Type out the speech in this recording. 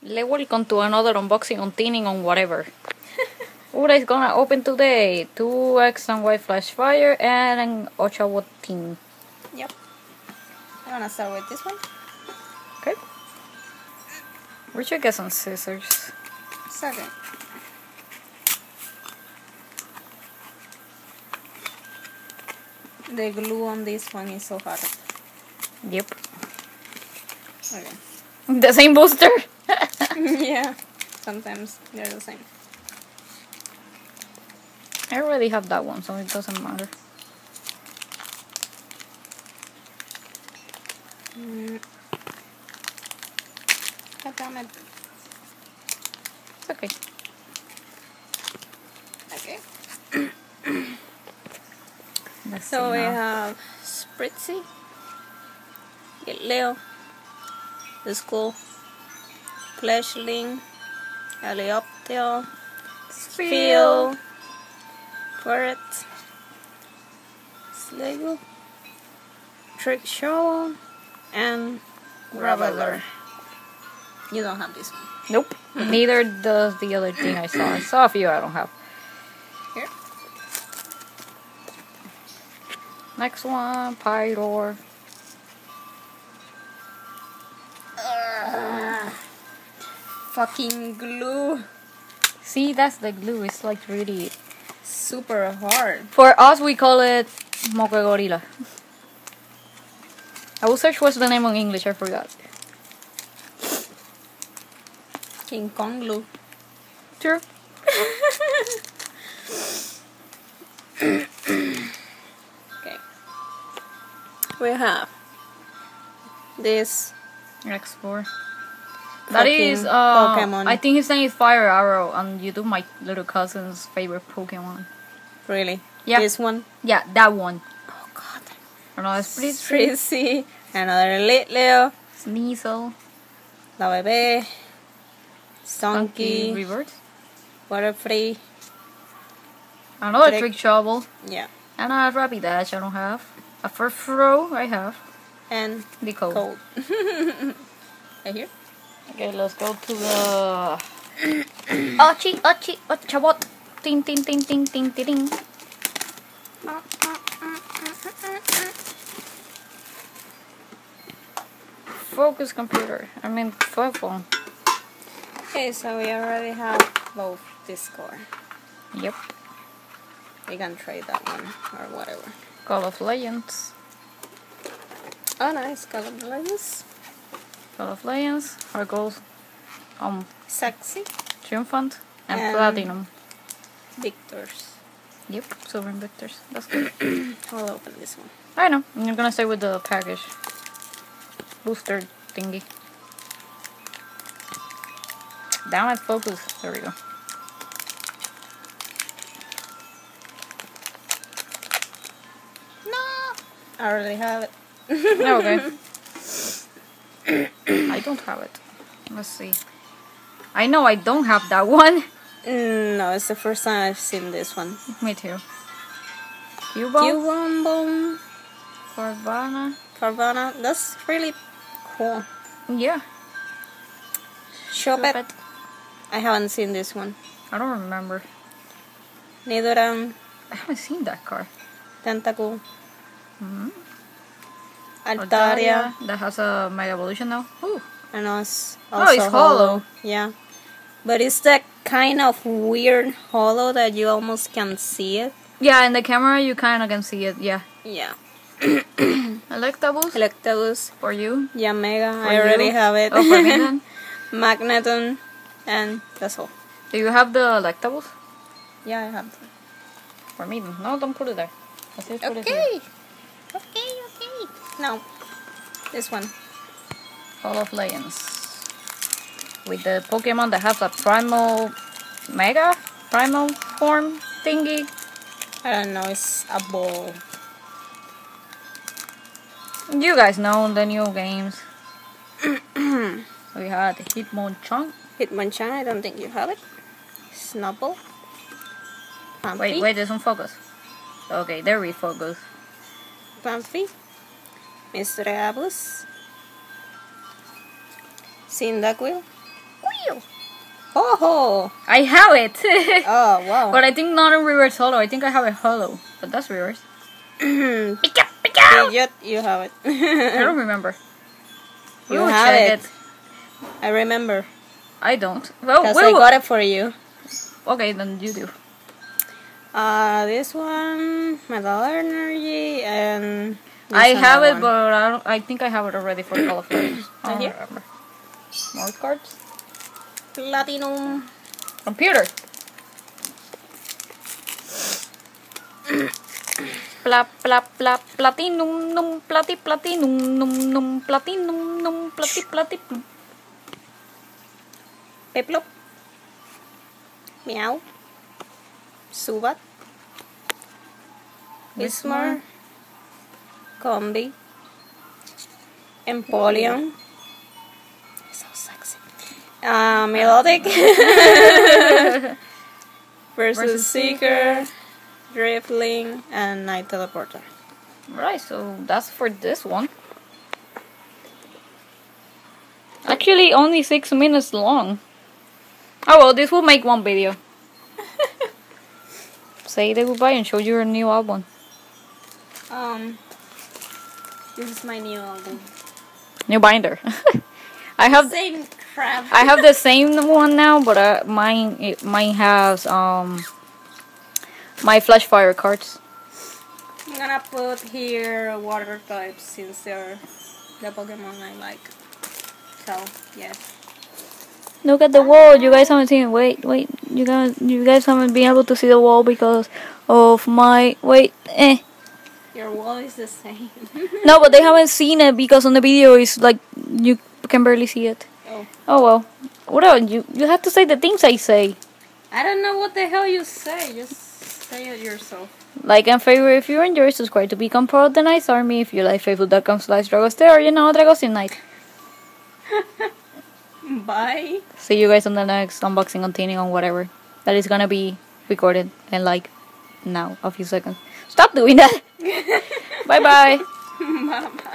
Welcome to another unboxing on thinning on whatever. What is gonna open today? 2X and Y Flashfire and an Oshawott tin. Yep. I'm gonna start with this one. Okay. We should get some scissors. Second. The glue on this one is so hard. Yep. Okay. The same booster? Yeah. Sometimes they're the same. I already have that one, so it doesn't matter. God damn it. It's okay. Okay. Let's So see we now. have Spritzy, Leo, the Skull, Flashling, Helioptile, Spiel, Ferret, Slego, Trick Show, and Graveler. You don't have this one. Nope. Neither does the other thing I saw. I saw a few I don't have. Here. Next one, Pyro. Fucking glue. See, that's the glue. It's like really... Super hard. For us, we call it Moque Gorilla. I will search what's the name in English. I forgot. King Kong glue. True. Okay. We have this Explore. That fucking is, Pokemon. I think his name is Fire Arrow, and you do my little cousin's favorite Pokemon. Really? Yeah. This one? Yeah, that one. Oh god. I know, it's pretty Frizzy. Another Leo. Sneasel. La Bebé. Stonky. Reverse. Water Free. Another Trick Shovel. Yeah. And a Rapidash I don't have. A Furfuro I have. And The code. Cold. Right here. Okay, let's go to the Oshawott. Ting ting ting ting ting ting ting. Focus computer. I mean phone. Okay, so we already have both Discord. Yep. We can trade that one or whatever. Call of Legends. Oh nice, Call of Legends. Call of Legends. Our goals. Sexy. Triumphant and And Platinum. Victors. Yep, Silver and Victors. That's good. I'll open this one. I know. I'm gonna stay with the package. Booster thingy. Damn it, focus. There we go. No! I already have it. Okay. I don't have it. Let's see. I know I don't have that one. No, it's the first time I've seen this one. Me too. Cubone. Cubone, Carvana. that's really cool. Yeah. Chopet. I haven't seen this one. I don't remember. Nidoran, I haven't seen that card. Tentacle, Altaria. Altaria. That has a Mega Evolution now. Ooh. I know it's Oh, also it's hollow. Yeah. But it's that kind of weird hollow that you almost can see it. Yeah, in the camera you kind of can see it. Yeah. Yeah. Electabuzz Electabuzz, for you. Yamega, For I already you? have it. Oh, for me then. Magneton, and that's all. Do you have the Electabuzz? Yeah, I have that. For me then. No, don't put it there. Let's just put it here. Okay. Okay. No. This one. Call of Legends. With the Pokemon that has a primal form thingy. I don't know, it's a ball. You guys know the new games. We had Hitmonchan. Hitmonchan, I don't think you have it. Snubble. Pumpy. Wait, there's some focus. Okay, there we focus. Pumpy. Mr. Abus. Cyndaquil. Wheel. Oh, I have it. oh wow. But I think not in reverse hollow. I think I have it hollow. But that's reverse. You have it. I don't remember. We You will have check it. I remember. I don't. Well, Because I got it for you. Okay, then you do. This one, Metal Energy, and this I have it, one. but I think I have it already for Call of Duty. I don't Here? remember. More cards. Platinum. Computer. Platinum num platinum num platinum num platinum. Peplop. Meow. Subat. Bismarck. Combi. Empoleon. So sexy. Melodic. versus Seeker. Driftling. And Night Teleporter. Right, so that's for this one. Actually, only 6 minutes long. Oh well, this will make one video. Say the goodbye and show your new album. This is my new album. New binder. I have Same crap. I have the same one now, but mine has my Flashfire cards. I'm gonna put here water types since they're the Pokemon I like. So yes. Look at the wall. You guys haven't seen it. Wait. You guys haven't been able to see the wall because of my Your wall is the same. No, but they haven't seen it because on the video it's like you can barely see it. Oh. Oh well. Whatever. You have to say the things I say. I don't know what the hell you say. Just say it yourself. Like and favorite if you enjoy, subscribe to become part of the Nice Army. If you like facebook.com/Dragoste or Dragosin Night. Bye. See you guys on the next unboxing on Tini on whatever. That is gonna be recorded in like now, a few seconds. Stop doing that. Bye bye. Bye.